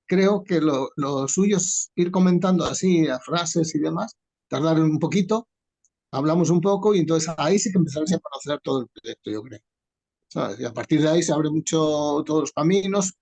creo que lo suyo es ir comentando así a frases y demás, tardar un poquito, hablamos un poco y entonces ahí sí que empezarás a conocer todo el proyecto, yo creo. ¿Sabes? Y a partir de ahí se abre mucho todos los caminos.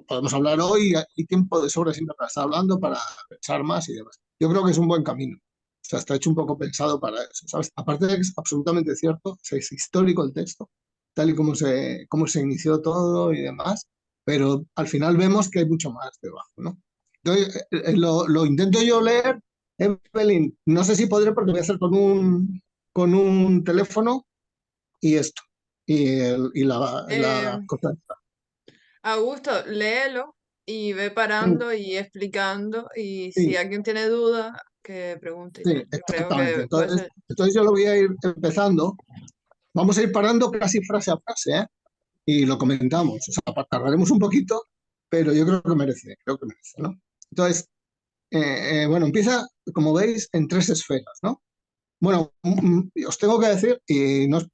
Podemos hablar hoy y tiempo de sobra siempre para estar hablando, para pensar más y demás. Yo creo que es un buen camino. O sea, está hecho un poco pensado para eso, ¿sabes? Aparte de que es absolutamente cierto, o sea, es histórico el texto, tal y como se inició todo y demás, pero al final vemos que hay mucho más debajo, ¿no? Entonces, lo intento yo leer, Evelyn, no sé si podré porque voy a hacer con un teléfono y esto, y la Eh, cosa. Augusto, léelo y ve Mm, parando y explicando. Y si sí, alguien tiene dudas, que pregunte. sí, Yo creo exactamente. que puede ser. Entonces yo lo voy a ir empezando. Vamos a ir parando casi frase a frase, ¿eh? Y lo comentamos. O sea, tardaremos un poquito, pero yo creo que merece, ¿no? Entonces, bueno, empieza, como veis, en tres esferas, ¿no? Bueno, os tengo que decir, y no es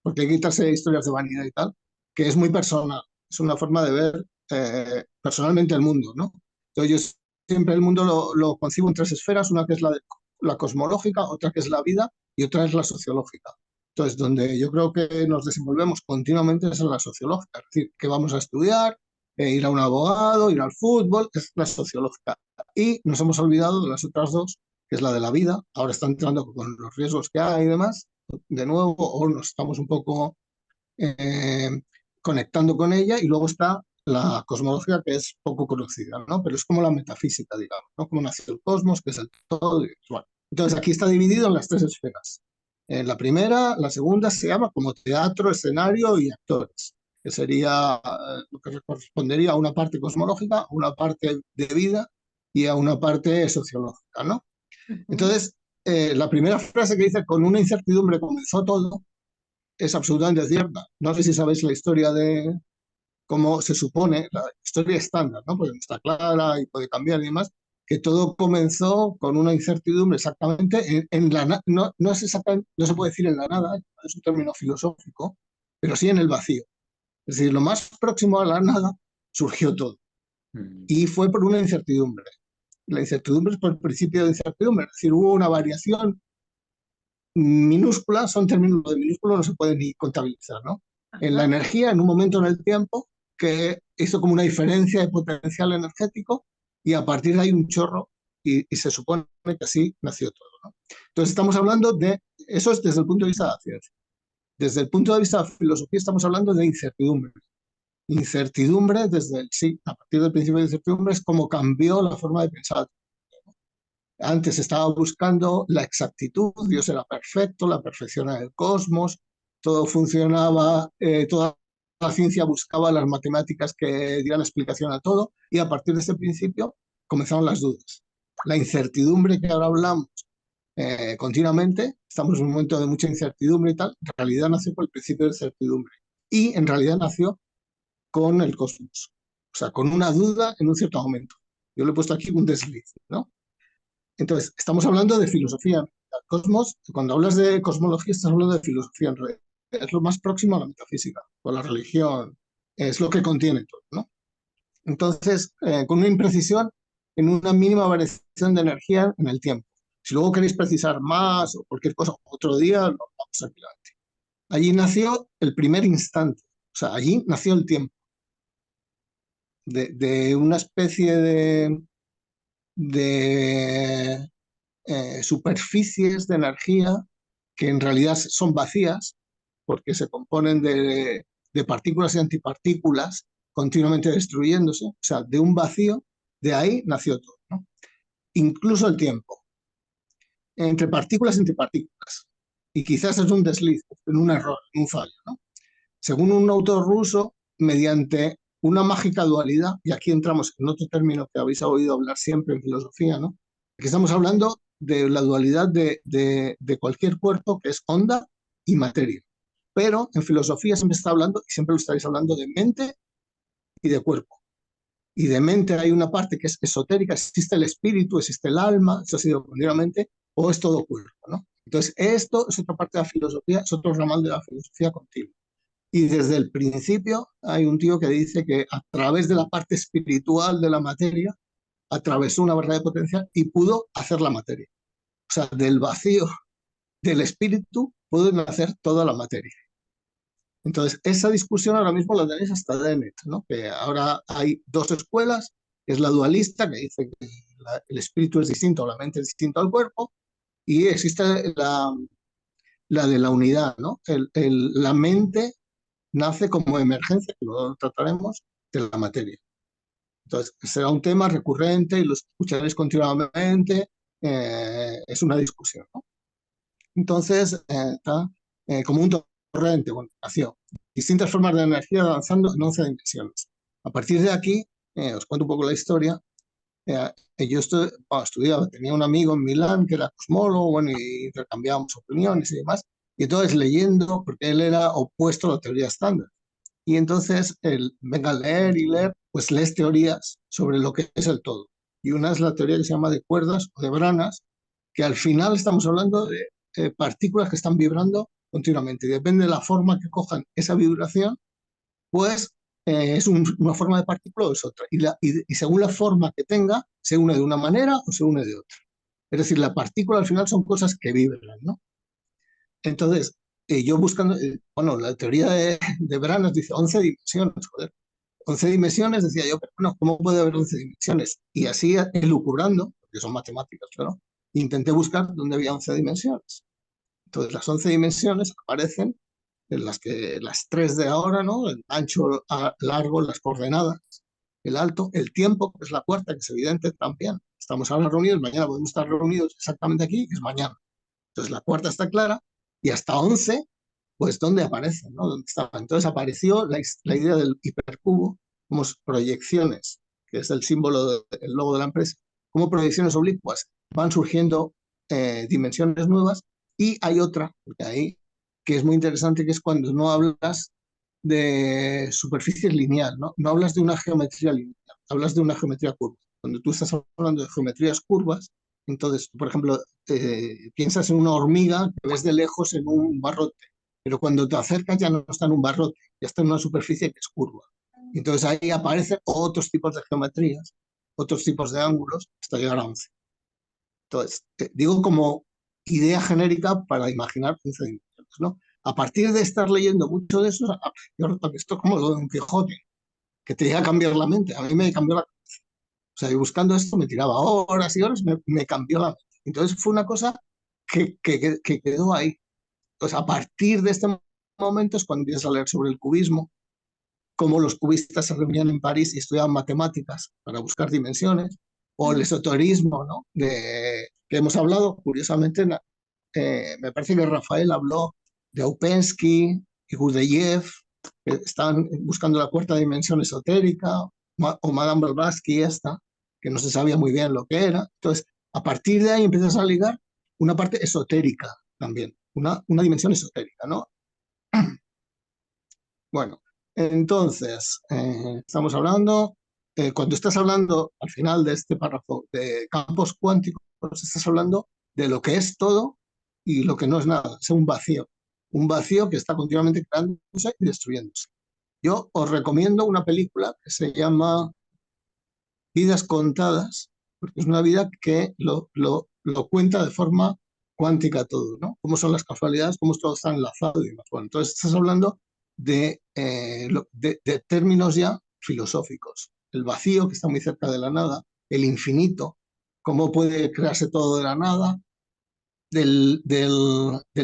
porque hay que quitarse historias de vanidad y tal, que es muy personal. Es una forma de ver personalmente el mundo, ¿no? Entonces, yo siempre el mundo lo concibo en tres esferas, una que es la cosmológica, otra que es la vida y otra es la sociológica. Entonces, donde yo creo que nos desenvolvemos continuamente es en la sociológica, es decir, que vamos a estudiar, ir a un abogado, ir al fútbol, es la sociológica. Y nos hemos olvidado de las otras dos, que es la de la vida, ahora está entrando con los riesgos que hay y demás, de nuevo, o nos estamos un poco eh, conectando con ella, y luego está la cosmología, que es poco conocida, ¿no? Pero es como la metafísica, digamos, ¿no? Como nació el cosmos, que es el todo. Bueno, entonces aquí está dividido en las tres esferas. La la segunda se llama como teatro, escenario y actores, que sería lo que correspondería a una parte cosmológica, a una parte de vida y a una parte sociológica, ¿no? Ujú. Entonces, la primera frase que dice, con una incertidumbre comenzó todo, es absolutamente cierta. No sé si sabéis la historia de cómo se supone, la historia estándar, ¿no? Porque no está clara y puede cambiar y demás, que todo comenzó con una incertidumbre exactamente no, no es exactamente, no se puede decir en la nada, es un término filosófico, pero sí en el vacío. Es decir, lo más próximo a la nada surgió todo. Mm. Y fue por una incertidumbre. La incertidumbre es por el principio de incertidumbre, es decir, hubo una variación minúscula, son términos de minúsculo, no se pueden ni contabilizar, ¿no? En la Ajá. energía, en un momento en el tiempo, que hizo como una diferencia de potencial energético, y a partir de ahí un chorro, y se supone que así nació todo, ¿no? Entonces estamos hablando de, eso es desde el punto de vista de la ciencia. Desde el punto de vista de la filosofía estamos hablando de incertidumbre. Incertidumbre desde el sí, a partir del principio de incertidumbre es como cambió la forma de pensar. Antes estaba buscando la exactitud, Dios era perfecto, la perfección en el cosmos, todo funcionaba, toda la ciencia buscaba las matemáticas que dieran explicación a todo, y a partir de ese principio comenzaron las dudas. La incertidumbre que ahora hablamos continuamente, estamos en un momento de mucha incertidumbre y tal, en realidad nació por el principio de incertidumbre, y en realidad nació con el cosmos, o sea, con una duda en un cierto momento. Yo le he puesto aquí un desliz, ¿no? Entonces, estamos hablando de filosofía. Cosmos, cuando hablas de cosmología, estás hablando de filosofía en realidad. Es lo más próximo a la metafísica, o la religión, es lo que contiene todo, ¿no? Entonces, con una imprecisión en una mínima variación de energía en el tiempo. Si luego queréis precisar más o cualquier cosa, otro día lo vamos a aclarar. Allí nació el primer instante, o sea, allí nació el tiempo, de una especie de superficies de energía que en realidad son vacías porque se componen de partículas y antipartículas continuamente destruyéndose, o sea, de un vacío, de ahí nació todo, ¿no? Incluso el tiempo, entre partículas y antipartículas. Y quizás es un desliz, un error, un fallo, ¿no? Según un autor ruso, mediante una mágica dualidad, y aquí entramos en otro término que habéis oído hablar siempre en filosofía, ¿no? Aquí estamos hablando de la dualidad de cualquier cuerpo, que es onda y materia. Pero en filosofía siempre está hablando, y siempre lo estaréis hablando, de mente y de cuerpo. Y de mente hay una parte que es esotérica, existe el espíritu, existe el alma, eso ha sido continuamente, o es todo cuerpo, ¿no? Entonces, esto es otra parte de la filosofía, es otro ramal de la filosofía continua. Y desde el principio hay un tío que dice que a través de la parte espiritual de la materia atravesó una barrera de potencial y pudo hacer la materia. O sea, del vacío del espíritu pudo nacer toda la materia. Entonces, esa discusión ahora mismo la tenéis hasta Dennett, ¿no? Que ahora hay dos escuelas, es la dualista, que dice que el espíritu es distinto, la mente es distinto al cuerpo, y existe la de la unidad, ¿no? La mente nace como emergencia, que lo trataremos, de la materia. Entonces, será un tema recurrente y lo escucharéis continuamente, es una discusión, ¿no? Entonces, está como un torrente, bueno, nació distintas formas de energía avanzando en 11 dimensiones. A partir de aquí, os cuento un poco la historia. Yo estudiaba, tenía un amigo en Milán que era cosmólogo, bueno, y intercambiábamos opiniones y demás. Y entonces leyendo, porque él era opuesto a la teoría estándar. Y entonces, venga a leer y leer, pues lees teorías sobre lo que es el todo. Y una es la teoría que se llama de cuerdas o de branas, que al final estamos hablando de partículas que están vibrando continuamente. Y depende de la forma que cojan esa vibración, pues es una forma de partícula o es otra. Y según la forma que tenga, se une de una manera o se une de otra. Es decir, la partícula al final son cosas que vibran, ¿no? Entonces, yo buscando, bueno, la teoría de Branas dice 11 dimensiones, joder. 11 dimensiones, decía yo, pero bueno, ¿cómo puede haber 11 dimensiones? Y así, elucubrando, porque son matemáticas, pero intenté buscar dónde había 11 dimensiones. Entonces, las 11 dimensiones aparecen en las tres de ahora, ¿no? El ancho, largo, las coordenadas, el alto, el tiempo, que es la cuarta, que es evidente también. Estamos ahora reunidos, mañana podemos estar reunidos exactamente aquí, que es mañana. Entonces, la cuarta está clara y hasta 11 pues ¿dónde aparece? ¿No? ¿Dónde estaba? Entonces apareció la idea del hipercubo como proyecciones, que es el símbolo, el logo de la empresa, como proyecciones oblicuas. Van surgiendo dimensiones nuevas y hay otra, porque ahí, que es muy interesante, que es cuando no hablas de superficie lineal, ¿no? No hablas de una geometría lineal, hablas de una geometría curva. Cuando tú estás hablando de geometrías curvas, entonces, por ejemplo, piensas en una hormiga que ves de lejos en un barrote, pero cuando te acercas ya no está en un barrote, ya está en una superficie que es curva. Entonces ahí aparecen otros tipos de geometrías, otros tipos de ángulos, hasta llegar a 11. Entonces, digo como idea genérica para imaginar 11 dimensiones, ¿no? A partir de estar leyendo mucho de eso, esto es como lo de un Quijote, que te llega a cambiar la mente. A mí me cambió la. O sea, y buscando esto me tiraba horas y horas, me cambió la mente. Entonces fue una cosa que quedó ahí. Entonces, a partir de este momento es cuando empiezas a leer sobre el cubismo, cómo los cubistas se reunían en París y estudiaban matemáticas para buscar dimensiones, o el esoterismo, ¿no? Que hemos hablado, curiosamente, me parece que Rafael habló de Ouspensky y Gurdjieff, que estaban buscando la cuarta dimensión esotérica, o Madame Blavatsky esta, que no se sabía muy bien lo que era. Entonces, a partir de ahí empiezas a ligar una parte esotérica también, una dimensión esotérica, ¿no? Bueno, entonces, estamos hablando, cuando estás hablando al final de este párrafo de campos cuánticos, estás hablando de lo que es todo y lo que no es nada, es un vacío que está continuamente creándose y destruyéndose. Yo os recomiendo una película que se llama Vidas Contadas, porque es una vida que lo cuenta de forma cuántica todo, ¿no? Cómo son las casualidades, cómo todo está enlazado y demás. Bueno, entonces estás hablando de términos ya filosóficos. El vacío, que está muy cerca de la nada, el infinito, cómo puede crearse todo de la nada, del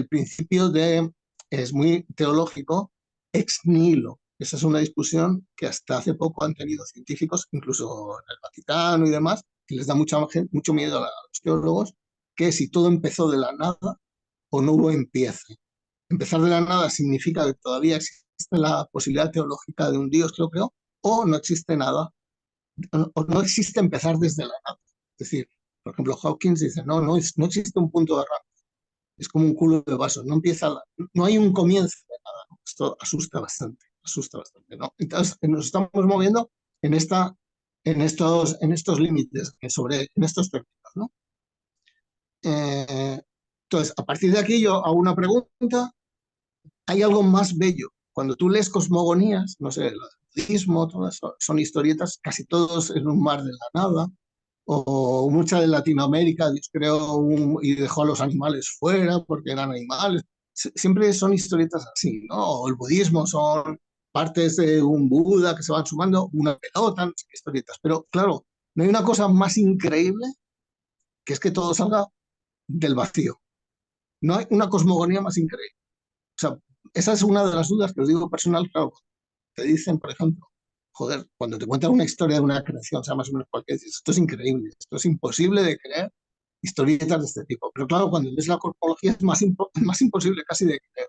principio es muy teológico, ex nihilo. Esa es una discusión que hasta hace poco han tenido científicos, incluso en el Vaticano y demás, que les da mucho miedo a los teólogos, que si todo empezó de la nada o no hubo empiece. Empezar de la nada significa que todavía existe la posibilidad teológica de un Dios que lo creó, o no existe nada, o no existe empezar desde la nada. Es decir, por ejemplo, Hawkins dice, no existe un punto de arranque, es como un culo de vaso, no hay un comienzo de nada, ¿no? Esto asusta bastante, ¿no? Entonces nos estamos moviendo en estos límites, en estos términos, ¿no? Entonces, a partir de aquí yo hago una pregunta, ¿hay algo más bello cuando tú lees cosmogonías, no sé, el budismo, todo eso, son historietas, casi todos en un mar de la nada, o mucha de Latinoamérica, Dios creó y dejó a los animales fuera porque eran animales. Siempre son historietas así, ¿no? O el budismo son partes de un Buda que se van sumando, una pelota, no sé qué historietas. Pero claro, no hay una cosa más increíble que es que todo salga del vacío. No hay una cosmogonía más increíble. O sea, esa es una de las dudas que os digo personal, claro, te dicen, por ejemplo, joder, cuando te cuentan una historia de una creación, o sea, más o menos cualquier, dices, esto es increíble, esto es imposible de creer, historietas de este tipo. Pero claro, cuando ves la cosmología es más imposible casi de creer.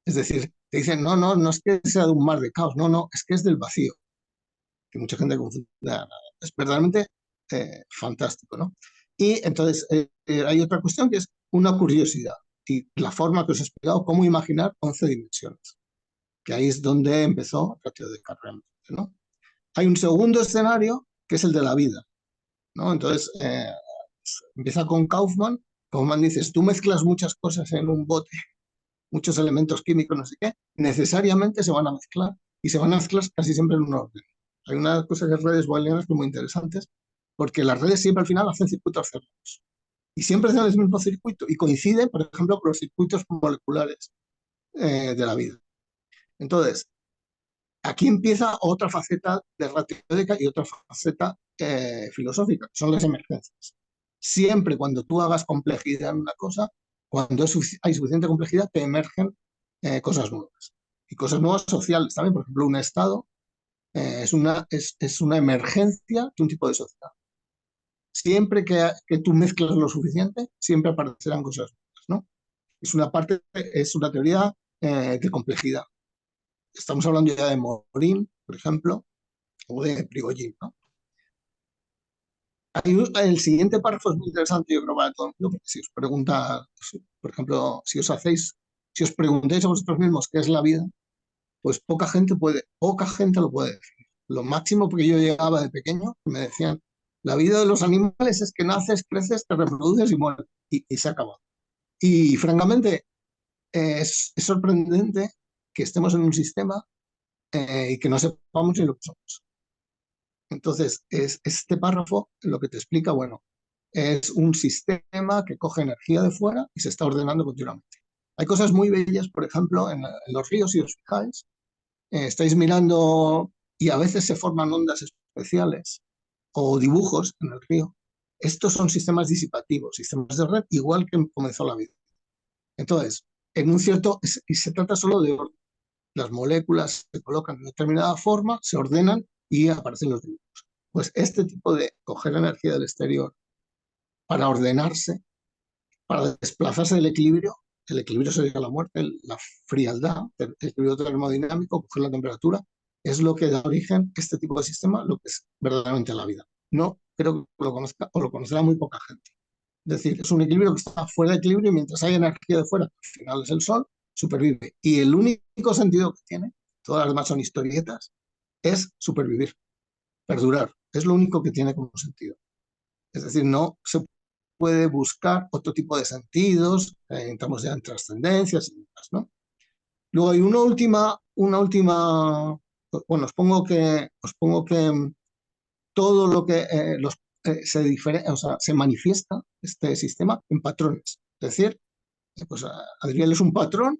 Es decir, te dicen, no, no, no es que sea de un mar de caos, no, no, es que es del vacío, que mucha gente confunde. Es verdaderamente fantástico, ¿no? Y entonces hay otra cuestión que es una curiosidad y la forma que os he explicado, cómo imaginar 11 dimensiones, que ahí es donde empezó el ratio de carrera, ¿no? Hay un segundo escenario que es el de la vida, ¿no? Entonces, empieza con Kaufman. Kaufman dice, tú mezclas muchas cosas en un bote, muchos elementos químicos, no sé qué, necesariamente se van a mezclar y se van a mezclar casi siempre en un orden. Hay una cosa que es redes booleanas que muy interesantes, porque las redes siempre al final hacen circuitos cerrados y siempre hacen el mismo circuito y coinciden, por ejemplo, con los circuitos moleculares de la vida. Entonces, aquí empieza otra faceta de ratio teórica y otra faceta filosófica, que son las emergencias. Siempre cuando tú hagas complejidad en una cosa, cuando hay suficiente complejidad, te emergen cosas nuevas. Y cosas nuevas sociales también. Por ejemplo, un Estado es una emergencia de un tipo de sociedad. Siempre que tú mezclas lo suficiente, siempre aparecerán cosas nuevas, ¿no? Es una teoría de complejidad. Estamos hablando ya de Morin, por ejemplo, o de Prigogine, ¿no? El siguiente párrafo es muy interesante, yo creo, para todo el mundo, porque si os pregunta, por ejemplo, si os preguntáis a vosotros mismos qué es la vida, pues poca gente lo puede decir. Lo máximo, porque yo llegaba de pequeño, me decían, la vida de los animales es que naces, creces, te reproduces y mueres, y se acaba. Y francamente, es sorprendente que estemos en un sistema y que no sepamos ni lo que somos. Entonces, este párrafo lo que te explica, bueno, es un sistema que coge energía de fuera y se está ordenando continuamente. Hay cosas muy bellas, por ejemplo, en los ríos, si os fijáis, estáis mirando y a veces se forman ondas especiales o dibujos en el río. Estos son sistemas disipativos, sistemas de red, igual que comenzó la vida. Entonces, y se trata solo de orden. Las moléculas se colocan de determinada forma, se ordenan y aparecen los dibujos. Pues este tipo de coger energía del exterior para ordenarse, para desplazarse del equilibrio, el equilibrio sería la muerte, la frialdad, el equilibrio termodinámico, coger la temperatura, es lo que da origen a este tipo de sistema, lo que es verdaderamente la vida. No creo que lo conozca o lo conocerá muy poca gente. Es decir, es un equilibrio que está fuera de equilibrio y mientras hay energía de fuera, al final es el sol, supervive. Y el único sentido que tiene, todas las demás son historietas, es supervivir, perdurar. Es lo único que tiene como sentido. Es decir, no se puede buscar otro tipo de sentidos, entramos ya en trascendencias y demás, ¿no? Luego hay bueno, os pongo que todo lo que o sea, se manifiesta este sistema en patrones. Es decir, pues Adriel es un patrón,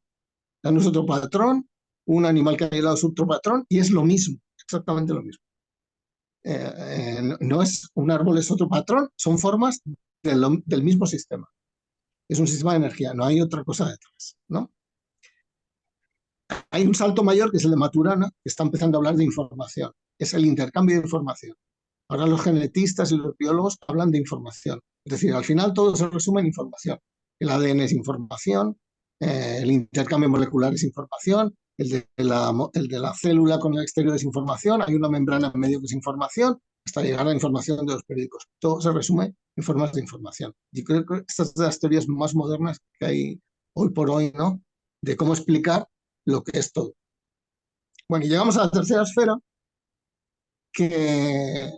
Dan es otro patrón, un animal que ha llegado es otro patrón, y es lo mismo, exactamente lo mismo. No es un árbol, es otro patrón, son formas del mismo sistema. Es un sistema de energía, no hay otra cosa detrás, ¿no? Hay un salto mayor que es el de Maturana, que está empezando a hablar de información, es el intercambio de información. Ahora los genetistas y los biólogos hablan de información, es decir, al final todo se resume en información. El ADN es información, el intercambio molecular es información, el de la célula con el exterior es información, hay una membrana en medio que es información, hasta llegar a la información de los periódicos. Todo se resume en formas de información. Y creo que estas son las teorías más modernas que hay hoy por hoy, ¿no? De cómo explicar lo que es todo. Bueno, y llegamos a la tercera esfera, que,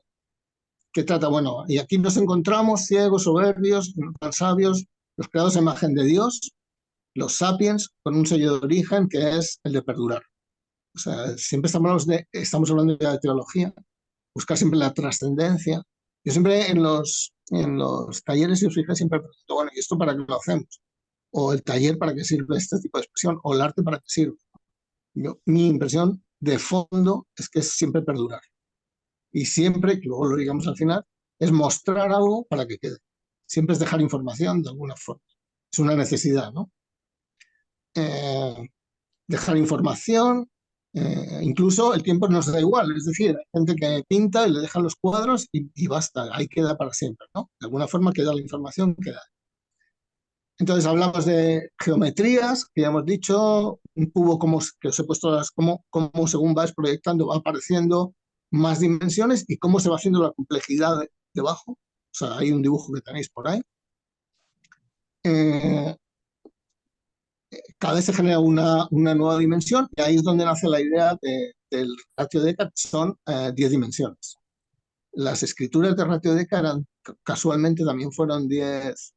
que trata, bueno, y aquí nos encontramos ciegos, soberbios, no tan sabios, los creados a imagen de Dios, los sapiens, con un sello de origen que es el de perdurar. O sea, siempre estamos hablando de la teología, buscar siempre la trascendencia. Yo siempre en los talleres, si os fijáis, siempre pregunto, bueno, ¿y esto para qué lo hacemos? O el taller para qué sirve este tipo de expresión, o el arte para qué sirve. Mi impresión de fondo es que es siempre perdurar. Y siempre, que luego lo digamos al final, es mostrar algo para que quede. Siempre es dejar información de alguna forma. Es una necesidad, ¿no? Eh, Dejar información, incluso el tiempo nos da igual, es decir, hay gente que pinta y le dejan los cuadros y basta, ahí queda para siempre, ¿no? De alguna forma queda la información, queda. Entonces hablamos de geometrías, que ya hemos dicho, un cubo como, que os he puesto como según vais proyectando va apareciendo más dimensiones y cómo se va haciendo la complejidad debajo. O sea, hay un dibujo que tenéis por ahí. Eh, Cada vez se genera una nueva dimensión y ahí es donde nace la idea del ratio deca, que son 10 dimensiones. Las escrituras de ratio deca casualmente también fueron 10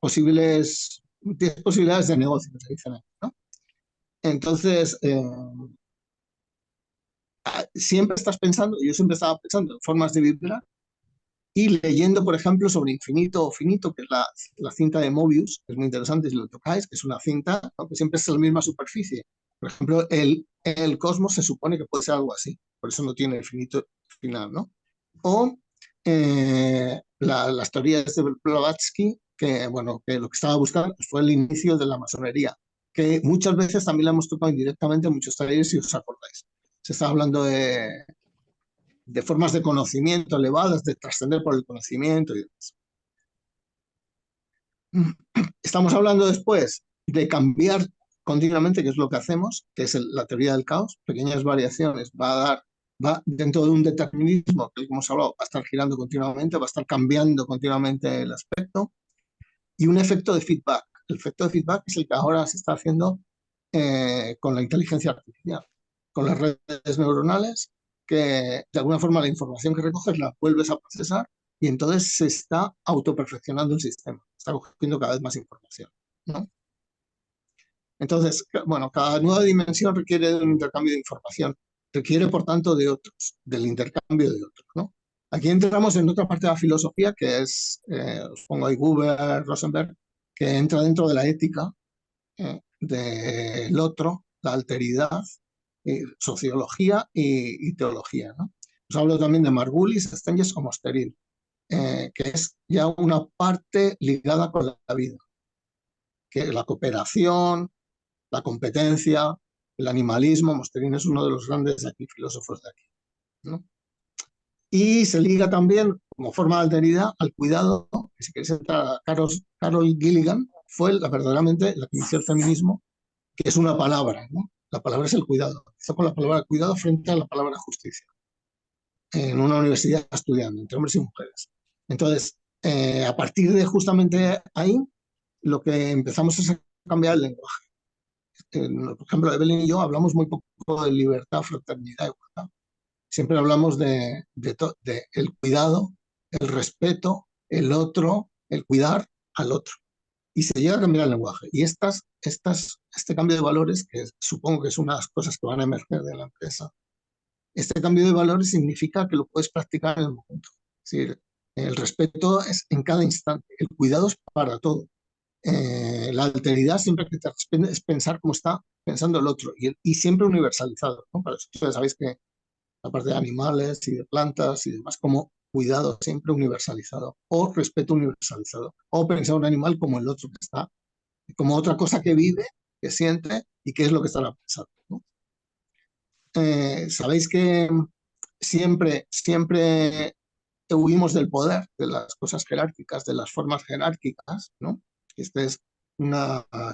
posibilidades de negocio, se dicen, ¿no? Entonces, siempre estás pensando, yo siempre estaba pensando en formas de vibrar y leyendo, por ejemplo, sobre infinito o finito, que es la cinta de Mobius, que es muy interesante si lo tocáis, que es una cinta, ¿no?, que siempre es la misma superficie. Por ejemplo, el cosmos se supone que puede ser algo así, por eso no tiene infinito final, ¿no? O las teorías de Blavatsky, que, bueno, que lo que estaba buscando fue el inicio de la masonería, que muchas veces también la hemos tocado indirectamente en muchos talleres, si os acordáis. Se está hablando de formas de conocimiento elevadas, de trascender por el conocimiento y demás. Estamos hablando después de cambiar continuamente, que es lo que hacemos, que es la teoría del caos, pequeñas variaciones, va dentro de un determinismo, que como hemos hablado, va a estar girando continuamente, va a estar cambiando continuamente el aspecto, y un efecto de feedback. El efecto de feedback es el que ahora se está haciendo con la inteligencia artificial, con las redes neuronales, que de alguna forma la información que recoges la vuelves a procesar y entonces se está autoperfeccionando el sistema, está cogiendo cada vez más información, ¿no? Entonces, bueno, cada nueva dimensión requiere de un intercambio de información, requiere por tanto de otros, del intercambio de otros, ¿no? Aquí entramos en otra parte de la filosofía que es, os pongo ahí Buber, Rosenberg, que entra dentro de la ética del otro, la alteridad, sociología y teología, ¿no? Os hablo también de Margulis, Stenges o Mosterin, que es ya una parte ligada con la vida, que la cooperación, la competencia, el animalismo. Mosterin es uno de los grandes filósofos de aquí, ¿no? Y se liga también, como forma de alteridad, al cuidado, que si queréis entrar a Carol Gilligan, fue verdaderamente la que inició el feminismo, que es una palabra, ¿no? La palabra es el cuidado. Empezó con la palabra cuidado frente a la palabra justicia, en una universidad estudiando, entre hombres y mujeres. Entonces, a partir de justamente ahí, lo que empezamos es a cambiar el lenguaje. Por ejemplo, Evelyn y yo hablamos muy poco de libertad, fraternidad, igualdad. Siempre hablamos de el cuidado, el respeto, el otro, el cuidar al otro. Y se llega a cambiar el lenguaje. Y este cambio de valores, que supongo que es una de las cosas que van a emerger de la empresa, este cambio de valores significa que lo puedes practicar en el momento. Es decir, el respeto es en cada instante, el cuidado es para todo. La alteridad siempre que te responde es pensar cómo está pensando el otro y siempre universalizado, ¿no? Para eso ustedes sabéis que la parte de animales y de plantas y demás, como cuidado siempre universalizado o respeto universalizado o pensar un animal como el otro que está, como otra cosa que vive, que siente y qué es lo que estará pensando, ¿no? Sabéis que siempre huimos del poder, de las cosas jerárquicas, de las formas jerárquicas, ¿no? Este es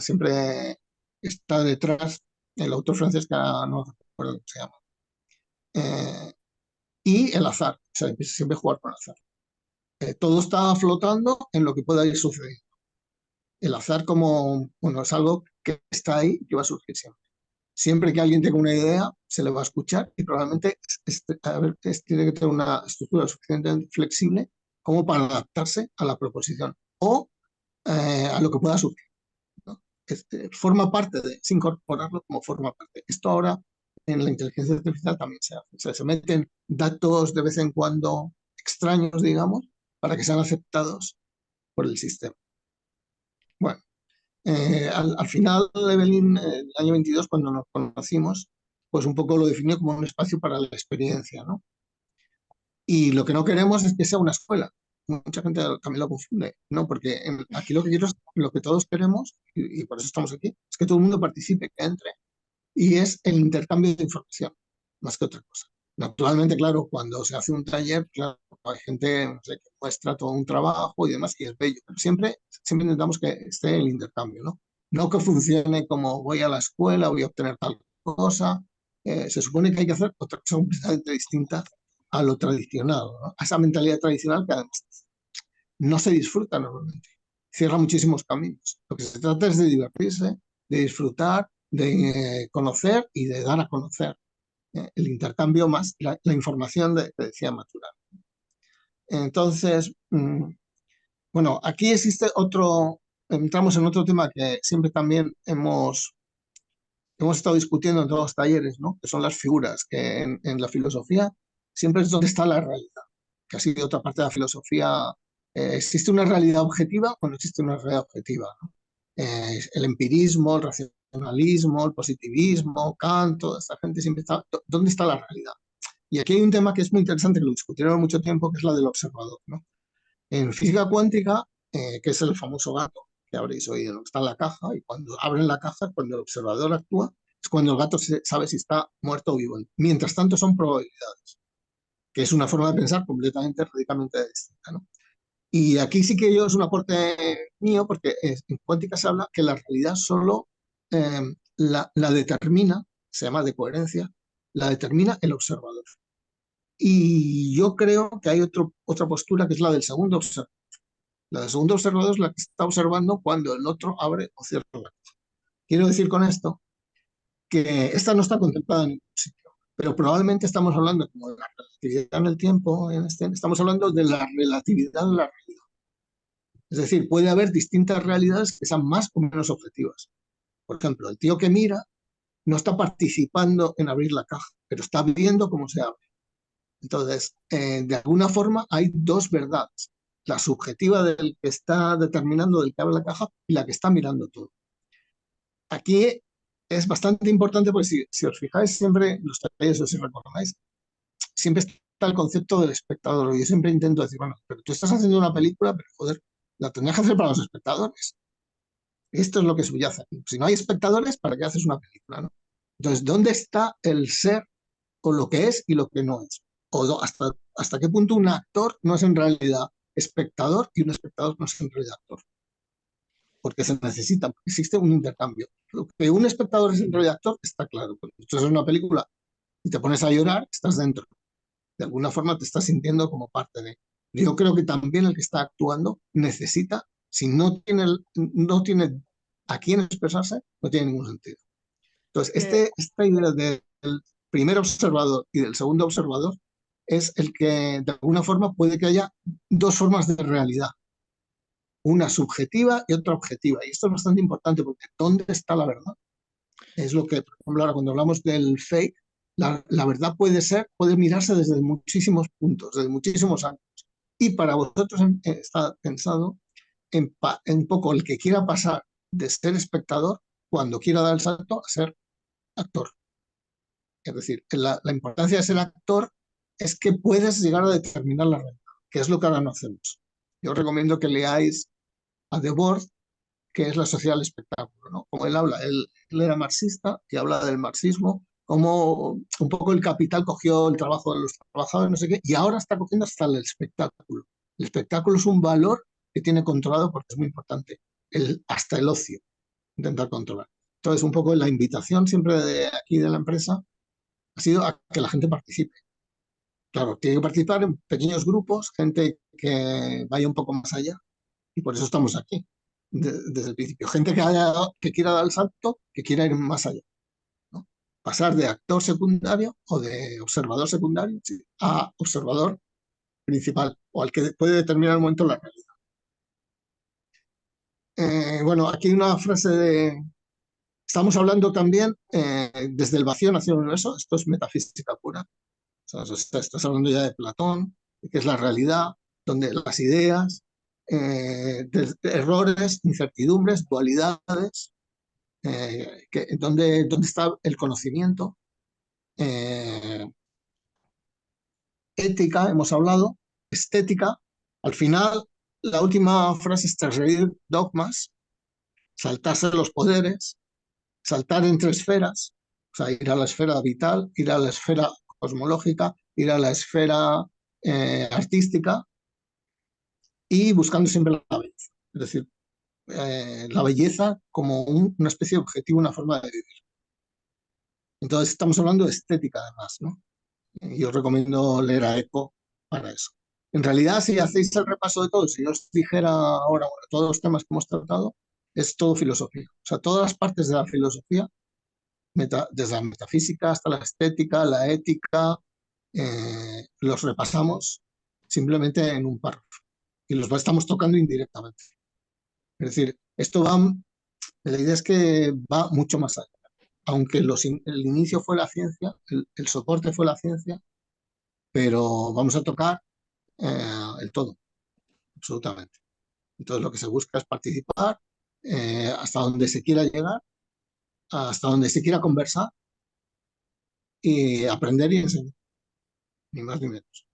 siempre está detrás el autor francés que no recuerdo cómo se llama. Y el azar, o sea, siempre jugar con azar. Todo está flotando en lo que pueda ir sucediendo. El azar como, bueno, es algo que está ahí y que va a surgir siempre. Siempre que alguien tenga una idea, se le va a escuchar y probablemente tiene que tener una estructura suficientemente flexible como para adaptarse a la proposición o a lo que pueda surgir, ¿no? Forma parte de, sin incorporarlo como forma parte. Esto ahora en la inteligencia artificial también se hace. O sea, se meten datos de vez en cuando extraños, digamos, para que sean aceptados por el sistema. Bueno, al final, Evelyn, el año 22, cuando nos conocimos, pues un poco lo definió como un espacio para la experiencia, ¿no? Y lo que no queremos es que sea una escuela. Mucha gente también lo confunde, ¿no? Porque aquí lo que quiero es, lo que todos queremos, y por eso estamos aquí, es que todo el mundo participe, que entre, y es el intercambio de información, más que otra cosa. Naturalmente, claro, cuando se hace un taller, claro, hay gente, no sé, que muestra todo un trabajo y demás, y es bello, pero siempre intentamos que esté el intercambio, ¿no? No que funcione como voy a la escuela, voy a obtener tal cosa. Se supone que hay que hacer otra cosa completamente distinta a lo tradicional, ¿no? A esa mentalidad tradicional que además no se disfruta normalmente. Cierra muchísimos caminos. Lo que se trata es de divertirse, de disfrutar, de conocer y de dar a conocer el intercambio más la información que decía Maturana. Entonces, bueno, aquí existe otro, entramos en otro tema que siempre también hemos estado discutiendo en todos los talleres, ¿no? Que son las figuras, que en la filosofía siempre es donde está la realidad, que ha sido otra parte de la filosofía. ¿Existe una realidad objetiva o no existe una realidad objetiva? ¿No? El empirismo, el racionalismo, el positivismo, Kant, toda esta gente siempre está, ¿dónde está la realidad? Y aquí hay un tema que es muy interesante, que lo discutieron mucho tiempo, que es la del observador, ¿no? En física cuántica, que es el famoso gato que habréis oído, ¿no? Está en la caja, y cuando abren la caja, cuando el observador actúa, es cuando el gato sabe si está muerto o vivo. Mientras tanto, son probabilidades, que es una forma de pensar completamente, radicalmente distinta, ¿no? Y aquí sí que yo es un aporte mío, porque en cuántica se habla que la realidad solo eh, la determina, se llama de coherencia, la determina el observador. Y yo creo que hay otra postura que es la del segundo observador. La del segundo observador es la que está observando cuando el otro abre o cierra la caja. Quiero decir con esto que esta no está contemplada en ningún sitio, pero probablemente estamos hablando como de la relatividad en el tiempo, estamos hablando de la relatividad de la realidad. Es decir, puede haber distintas realidades que sean más o menos objetivas. Por ejemplo, el tío que mira no está participando en abrir la caja, pero está viendo cómo se abre. Entonces, de alguna forma hay dos verdades, la subjetiva del que está determinando del que abre la caja y la que está mirando todo. Aquí es bastante importante porque si os fijáis siempre, los talleres, si recordáis, siempre está el concepto del espectador. Yo siempre intento decir, bueno, pero tú estás haciendo una película, pero joder, la tendrías que hacer para los espectadores. Esto es lo que subyace aquí. Si no hay espectadores, ¿para qué haces una película? ¿No? Entonces, ¿dónde está el ser o lo que es y lo que no es? O hasta qué punto un actor no es en realidad espectador y un espectador no es en realidad actor. Porque se necesita, porque existe un intercambio. Lo que un espectador es en realidad actor está claro. Cuando tú haces una película y te pones a llorar, estás dentro. De alguna forma te estás sintiendo como parte de. Yo creo que también el que está actuando necesita, si no tiene a quién expresarse, no tiene ningún sentido. Entonces, Eh, esta idea del primer observador y del segundo observador es el que de alguna forma puede que haya dos formas de realidad, una subjetiva y otra objetiva. Y esto es bastante importante porque ¿dónde está la verdad? Es lo que, por ejemplo, ahora cuando hablamos del fake, la verdad puede mirarse desde muchísimos puntos, desde muchísimos ángulos. Y para vosotros está pensado en un poco el que quiera pasar de ser espectador cuando quiera dar el salto a ser actor. Es decir, la importancia de ser actor es que puedes llegar a determinar la realidad, que es lo que ahora no hacemos. Yo os recomiendo que leáis a Debord, que es la sociedad del espectáculo, ¿no? Como él habla, él era marxista y habla del marxismo, como un poco el capital cogió el trabajo de los trabajadores, no sé qué, y ahora está cogiendo hasta el espectáculo. El espectáculo es un valor que tiene controlado porque es muy importante, hasta el ocio, intentar controlar. Entonces, un poco la invitación siempre de aquí de la empresa ha sido a que la gente participe. Claro, tiene que participar en pequeños grupos, gente que vaya un poco más allá, y por eso estamos aquí desde el principio. Gente que quiera dar el salto, que quiera ir más allá, ¿no? Pasar de actor secundario o de observador secundario, sí, a observador principal, o al que puede determinar el momento la realidad. Bueno, aquí hay una frase Estamos hablando también desde el vacío nació el universo, esto es metafísica pura. O sea, estás hablando ya de Platón, que es la realidad, donde las ideas, de errores, incertidumbres, dualidades, donde está el conocimiento, eh, ética, hemos hablado, estética. Al final, la última frase es transgredir dogmas, saltarse los poderes, saltar entre esferas, o sea, ir a la esfera vital, ir a la esfera cosmológica, ir a la esfera artística y buscando siempre la belleza. Es decir, la belleza como una especie de objetivo, una forma de vivir. Entonces estamos hablando de estética además, ¿no? Yo os recomiendo leer a Eco para eso. En realidad, si hacéis el repaso de todo, si yo os dijera ahora, bueno, todos los temas que hemos tratado, es todo filosofía. O sea, todas las partes de la filosofía, desde la metafísica hasta la estética, la ética, los repasamos simplemente en un párrafo y los estamos tocando indirectamente. Es decir, la idea es que va mucho más allá. Aunque el inicio fue la ciencia, el soporte fue la ciencia, pero vamos a tocar el todo, absolutamente. Entonces lo que se busca es participar hasta donde se quiera llegar, hasta donde se quiera conversar y aprender y enseñar, ni más ni menos.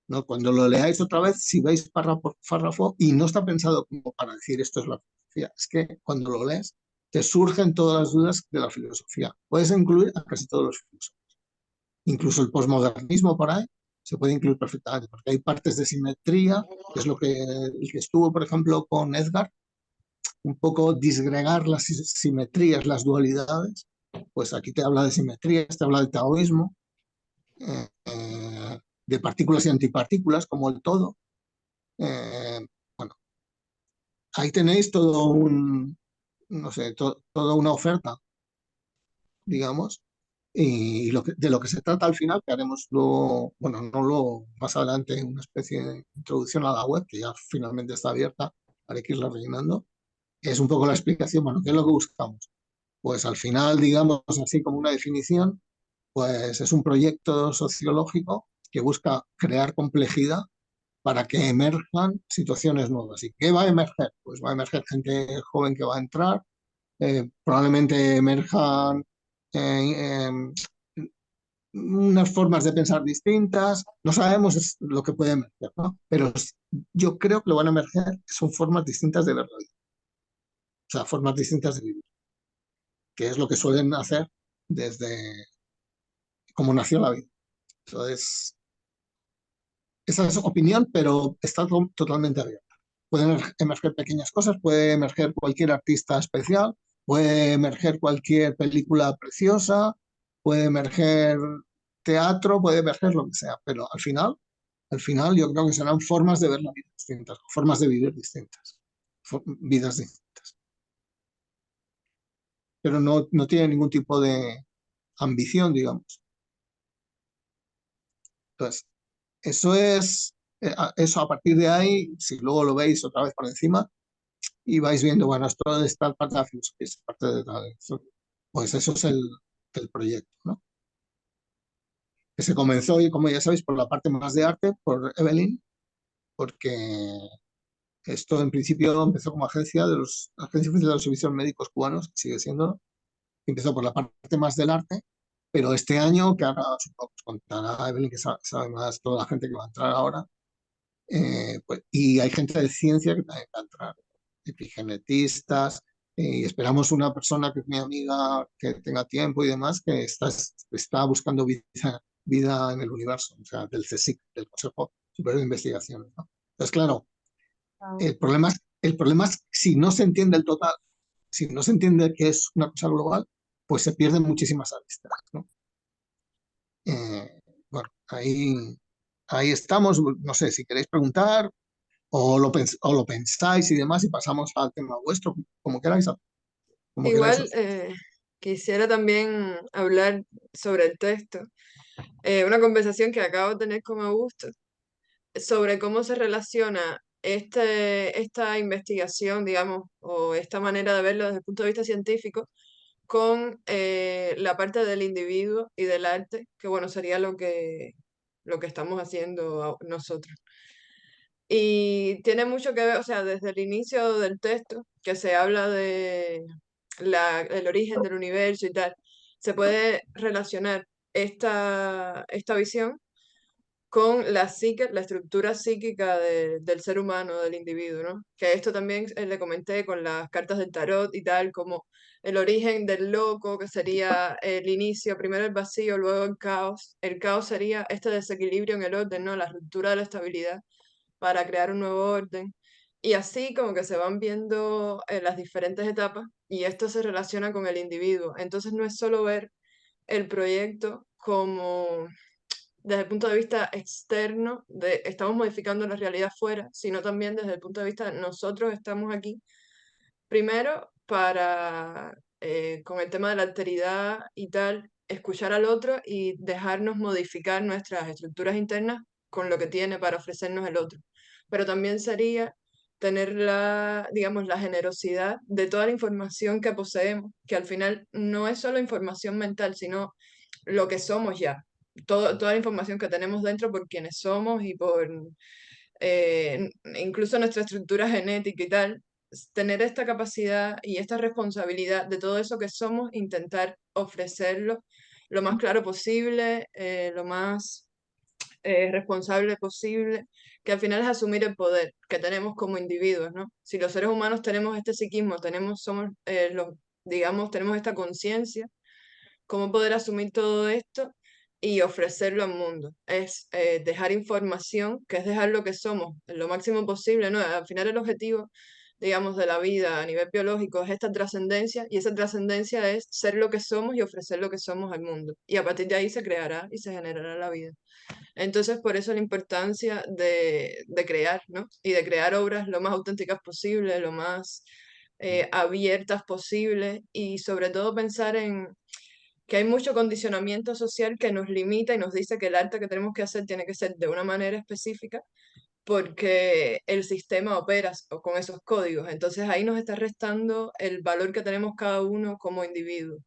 ¿No? Cuando lo leáis otra vez, si veis párrafo por párrafo, y no está pensado como para decir esto es la filosofía, es que cuando lo lees te surgen todas las dudas de la filosofía. Puedes incluir a casi todos los filósofos. Incluso el posmodernismo por ahí se puede incluir perfectamente, porque hay partes de simetría, que es lo que el que estuvo, por ejemplo, con Edgar, un poco disgregar las simetrías, las dualidades. Pues aquí te habla de simetrías, te habla del taoísmo, de partículas y antipartículas, como el todo. Bueno, ahí tenéis no sé, toda una oferta, digamos, y de lo que se trata al final, que haremos luego, bueno, no lo más adelante, una especie de introducción a la web, que ya finalmente está abierta, hay que irla rellenando, es un poco la explicación, bueno, ¿qué es lo que buscamos? Pues al final, digamos así como una definición, pues es un proyecto sociológico que busca crear complejidad para que emerjan situaciones nuevas. ¿Y qué va a emerger? Pues va a emerger gente joven que va a entrar, probablemente emerjan eh, unas formas de pensar distintas, no sabemos lo que puede emerger, ¿no? Pero yo creo que lo van a emerger, son formas distintas de ver la vida, o sea, formas distintas de vivir, que es lo que suelen hacer desde cómo nació la vida. Entonces, esa es opinión, pero está totalmente abierta. Pueden emerger pequeñas cosas, puede emerger cualquier artista especial, puede emerger cualquier película preciosa, puede emerger teatro, puede emerger lo que sea, pero al final yo creo que serán formas de ver la vida distintas, formas de vivir distintas, vidas distintas. Pero no tiene ningún tipo de ambición, digamos. Entonces, eso a partir de ahí, si luego lo veis otra vez por encima, y vais viendo, bueno, esto de esta parte de la filosofía, esta parte de pues eso es el proyecto, ¿no? Que se comenzó, y como ya sabéis, por la parte más de arte, por Evelyn, porque esto en principio empezó como agencia de los agencias de los servicios médicos cubanos, sigue siendo, empezó por la parte más del arte, pero este año, que ahora supongo que contará Evelyn, que sabe más toda la gente que va a entrar ahora, pues, y hay gente de ciencia que también va a entrar, epigenetistas, y esperamos una persona que es mi amiga, que tenga tiempo y demás, que está buscando vida en el universo, o sea, del CSIC, del Consejo Superior de Investigaciones, ¿no? Entonces, claro, Ah. el problema es si no se entiende el total, si no se entiende que es una cosa global, pues se pierden muchísimas aristas, ¿no? Eh, bueno, ahí estamos, no sé, si queréis preguntar, o lo pensáis y demás y pasamos al tema vuestro, como queráis, como queráis. Igual quisiera también hablar sobre el texto. Una conversación que acabo de tener con Augusto sobre cómo se relaciona esta investigación, digamos, o esta manera de verlo desde el punto de vista científico con la parte del individuo y del arte, que bueno, sería lo que estamos haciendo nosotros. Y tiene mucho que ver, o sea, desde el inicio del texto, que se habla de el origen del universo y tal, se puede relacionar esta visión con la psique, la estructura psíquica del ser humano, del individuo, ¿no? Que esto también le comenté con las cartas del tarot y tal, como el origen del loco, que sería el inicio, primero el vacío, luego el caos. El caos sería este desequilibrio en el orden, ¿no? La ruptura de la estabilidad para crear un nuevo orden. Y así como que se van viendo las diferentes etapas y esto se relaciona con el individuo. Entonces no es solo ver el proyecto como desde el punto de vista externo, de estamos modificando la realidad fuera, sino también desde el punto de vista de nosotros estamos aquí, primero para, con el tema de la alteridad y tal, escuchar al otro y dejarnos modificar nuestras estructuras internas con lo que tiene para ofrecernos el otro. Pero también sería tener la, digamos, la generosidad de toda la información que poseemos, que al final no es solo información mental, sino lo que somos ya. Toda la información que tenemos dentro por quienes somos y por incluso nuestra estructura genética y tal, tener esta capacidad y esta responsabilidad de todo eso que somos, intentar ofrecerlo lo más claro posible, lo más responsable posible, que al final es asumir el poder que tenemos como individuos, ¿no? Si los seres humanos tenemos este psiquismo, somos los, digamos, tenemos esta conciencia, cómo poder asumir todo esto y ofrecerlo al mundo. Es dejar información, que es dejar lo que somos lo máximo posible, ¿no? Al final el objetivo, digamos, de la vida a nivel biológico es esta trascendencia y esa trascendencia es ser lo que somos y ofrecer lo que somos al mundo. Y a partir de ahí se creará y se generará la vida. Entonces, por eso la importancia de crear, ¿no? Y de crear obras lo más auténticas posible, lo más abiertas posible y sobre todo pensar en que hay mucho condicionamiento social que nos limita y nos dice que el arte que tenemos que hacer tiene que ser de una manera específica porque el sistema opera con esos códigos. Entonces ahí nos está restando el valor que tenemos cada uno como individuo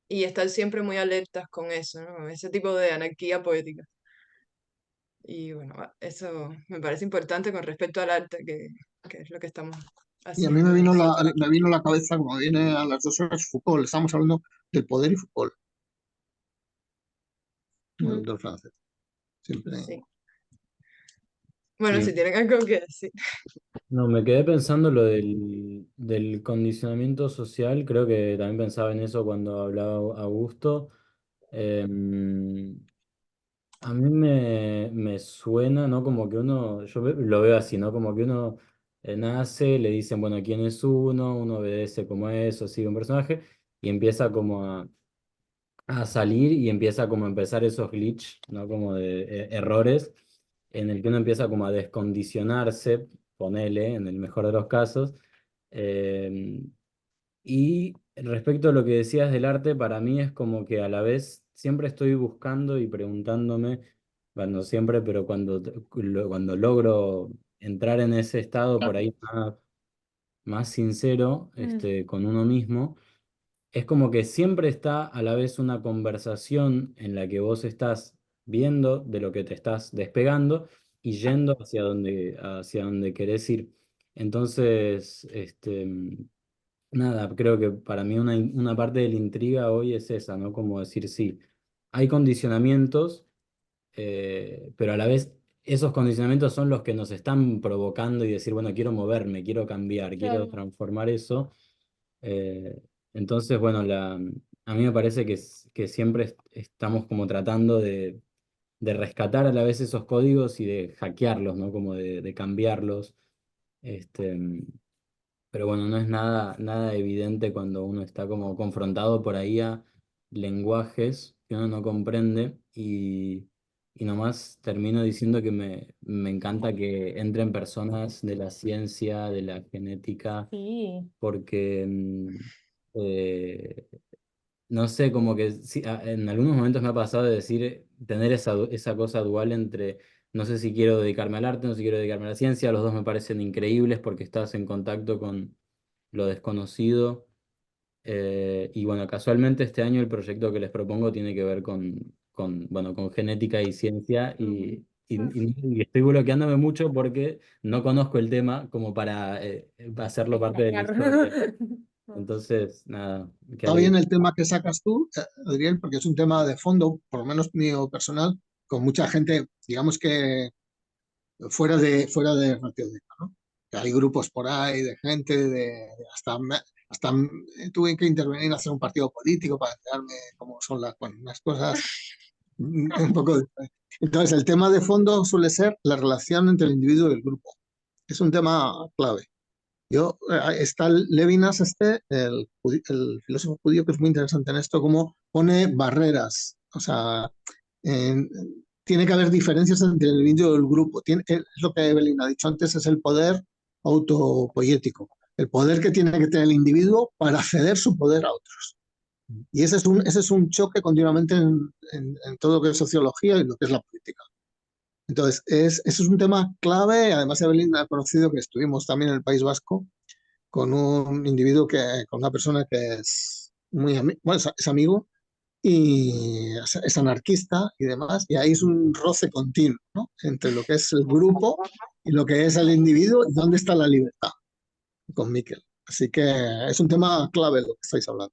y estar siempre muy alertas con eso, ¿no? Ese tipo de anarquía poética. Y bueno, eso me parece importante con respecto al arte, que es lo que estamos Y a mí haciendo nosotros. me vino a la cabeza, como viene a las 2 horas, Foucault. Estamos hablando del poder y Foucault, el Mm, autor francés. Siempre. sí. Bueno, Sí, si tienen algo que decir. no, me quedé pensando lo del condicionamiento social, creo que también pensaba en eso cuando hablaba Augusto. Em, a mí me suena, ¿no? Como que uno, lo veo así, ¿no? Como que uno nace, le dicen, bueno, ¿quién es uno? Uno obedece como eso, sigue un personaje y empieza como a salir y empieza como a empezar esos glitch, ¿no? Como de errores, en el que uno empieza como a descondicionarse, ponele, en el mejor de los casos. Eh, y respecto a lo que decías del arte, para mí es como que a la vez siempre estoy buscando y preguntándome, bueno, siempre, pero cuando logro entrar en ese estado por ahí más sincero, Mm, con uno mismo, es como que siempre está a la vez una conversación en la que vos estás viendo de lo que te estás despegando y yendo hacia donde querés ir. Entonces, nada, creo que para mí una parte de la intriga hoy es esa, ¿no? Como decir, sí, hay condicionamientos, pero a la vez esos condicionamientos son los que nos están provocando y decir, bueno, quiero moverme, quiero cambiar, quiero claro, transformar eso. Eh, entonces, bueno, a mí me parece que siempre estamos como tratando de rescatar a la vez esos códigos y de hackearlos, ¿no? Como de cambiarlos. Este, pero bueno, no es nada evidente cuando uno está como confrontado por ahí a lenguajes que uno no comprende y nomás termino diciendo que me encanta que entren personas de la ciencia, de la genética, sí, porque no sé, como que sí, en algunos momentos me ha pasado de decir, tener esa cosa dual entre, no sé si quiero dedicarme al arte, no sé si quiero dedicarme a la ciencia, los dos me parecen increíbles porque estás en contacto con lo desconocido, Y bueno, casualmente este año el proyecto que les propongo tiene que ver bueno, con genética y ciencia y estoy bloqueándome mucho porque no conozco el tema como para hacerlo parte de la historia. Entonces, nada, qué Está bien alegría. el tema que sacas tú, Adriel, porque es un tema de fondo, por lo menos mío personal, con mucha gente, digamos que fuera de Ratio Deka, ¿no? Que hay grupos por ahí de gente, hasta tuve que intervenir a hacer un partido político para enterarme cómo son bueno, unas cosas un poco diferentes. Entonces, el tema de fondo suele ser la relación entre el individuo y el grupo. Es un tema clave. Está Levinas, el filósofo judío, que es muy interesante en esto, cómo pone barreras. O sea, en- tiene que haber diferencias entre el individuo y el grupo. Es lo que Evelyn ha dicho antes, es el poder autopoyético, el poder que tiene que tener el individuo para ceder su poder a otros. Y ese es un choque continuamente en todo lo que es sociología y lo que es la política. Entonces, eso es un tema clave. Además, Evelyn ha conocido que estuvimos también en el País Vasco con un individuo con una persona que es bueno, es amigo y es anarquista y demás, y ahí es un roce continuo, ¿no? Entre lo que es el grupo y lo que es el individuo y dónde está la libertad con Miquel. Así que es un tema clave lo que estáis hablando.